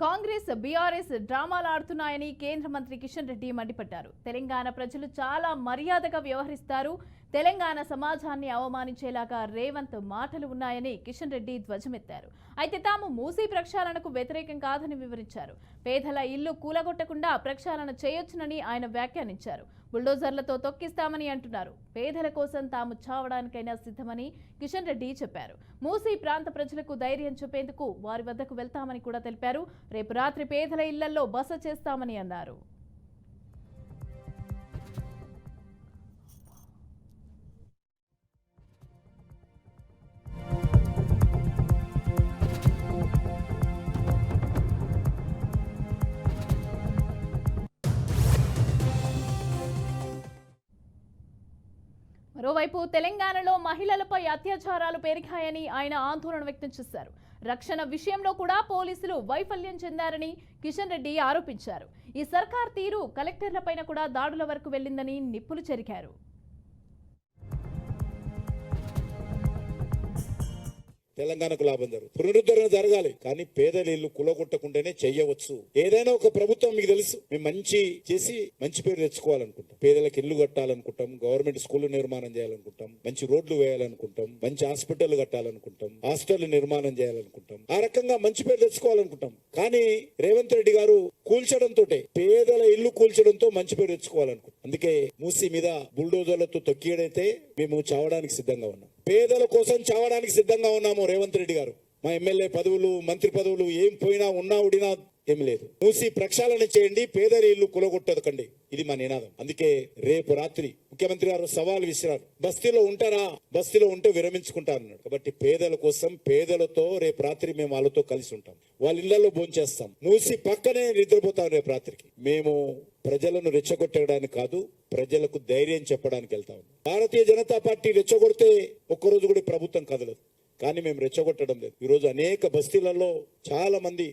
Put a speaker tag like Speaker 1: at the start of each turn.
Speaker 1: Congress BRS డ్రామాలు ఆడుతున్నాయని కేంద్ర మంత్రి కిషన్ రెడ్డి మండిపడ్డారు. తెలంగాణ ప్రజలు చాలా మర్యాదగా వ్యవహరిస్తారు. తెలంగాణ సమాజాన్ని అవమానించేలాగా రేవంత్ మాటలు ఉన్నాయని కిషన్ రెడ్డి ధ్వజమెత్తారు. అయితే తాము మూసీ ప్రక్షాళనకు వ్యతిరేకం కాదని వివరించారు. పేదల ఇల్లు కూలగొట్టకుండా ప్రక్షాళన చేయొచ్చునని ఆయన వ్యాఖ్యానించారు. బుల్డోజర్లతో తొక్కిస్తామని అంటున్నారు. పేదల కోసం తాము చావడానికైనా సిద్ధమని కిషన్ రెడ్డి చెప్పారు. మూసీ ప్రాంత ప్రజలకు ధైర్యం చూపేందుకు వారి వద్దకు వెళ్తామని కూడా తెలిపారు. రేపు రాత్రి పేదల ఇళ్లలో బస చేస్తామని అన్నారు. మరోవైపు తెలంగాణలో మహిళలపై అత్యాచారాలు పెరిగాయని ఆయన ఆందోళన వ్యక్తం చేశారు. రక్షణ విషయంలో కూడా పోలీసులు వైఫల్యం చెందారని కిషన్ రెడ్డి ఆరోపించారు. ఈ సర్కార్ తీరు కలెక్టర్లపైన కూడా దాడుల వరకు వెళ్లిందని నిప్పులు చెరిగారు.
Speaker 2: తెలంగాణకు లాభం జరుగుతుంది, పునరుద్ధరణ జరగాలి. కానీ పేదల ఇల్లు కులగొట్టకుండానే చెయ్యవచ్చు. ఏదైనా ఒక ప్రభుత్వం మీకు తెలుసు, మేము మంచి చేసి మంచి పేరు తెచ్చుకోవాలనుకుంటాం. పేదలకు ఇల్లు కట్టాలనుకుంటాం, గవర్నమెంట్ స్కూల్ నిర్మాణం చేయాలనుకుంటాం, మంచి రోడ్లు వేయాలనుకుంటాం, మంచి హాస్పిటల్ కట్టాలనుకుంటాం, హాస్టల్ నిర్మాణం చేయాలనుకుంటాం. ఆ రకంగా మంచి పేరు తెచ్చుకోవాలనుకుంటాం. కానీ రేవంత్ రెడ్డి గారు కూల్చడంతో, పేదల ఇల్లు కూల్చడంతో మంచి పేరు తెచ్చుకోవాలనుకుంటాం. అందుకే మూసీ మీద బుల్డోజర్లతో తొక్కియడైతే మేము చావడానికి సిద్ధంగా ఉన్నాం. పేదల కోసం చావడానికి సిద్ధంగా ఉన్నాము. రేవంత్ రెడ్డి గారు మా ఎమ్మెల్యే పదవులు, మంత్రి పదవులు ఏం పోయినా ఉన్నా ఉడినా ఏమి లేదు. మూసి ప్రక్షాళన చేయండి, పేదల ఇల్లు కులగొట్టదకండి, ఇది మా నినాదం. అందుకే రేపు రాత్రి ముఖ్యమంత్రి గారు సవాల్ విసిరారు. బస్తీలో ఉంటారా? బస్తీలో ఉంటే విరమించుకుంటారు అన్నాడు. కాబట్టి పేదల కోసం, పేదలతో రేపు రాత్రి మేము వాళ్ళతో కలిసి ఉంటాం. వాళ్ళ ఇళ్లలో భోంచేస్తాం. మూసి పక్కనే నిద్రపోతాం. రేపు రాత్రికి మేము ప్రజలను రెచ్చగొట్టడానికి కాదు, ప్రజలకు ధైర్యం చెప్పడానికి వెళ్తాం. భారతీయ జనతా పార్టీ రెచ్చగొడితే ఒక్కరోజు కూడా ప్రభుత్వం కదలదు. కానీ మేము రెచ్చగొట్టడం లేదు. ఈరోజు అనేక బస్తీలలో చాలా మంది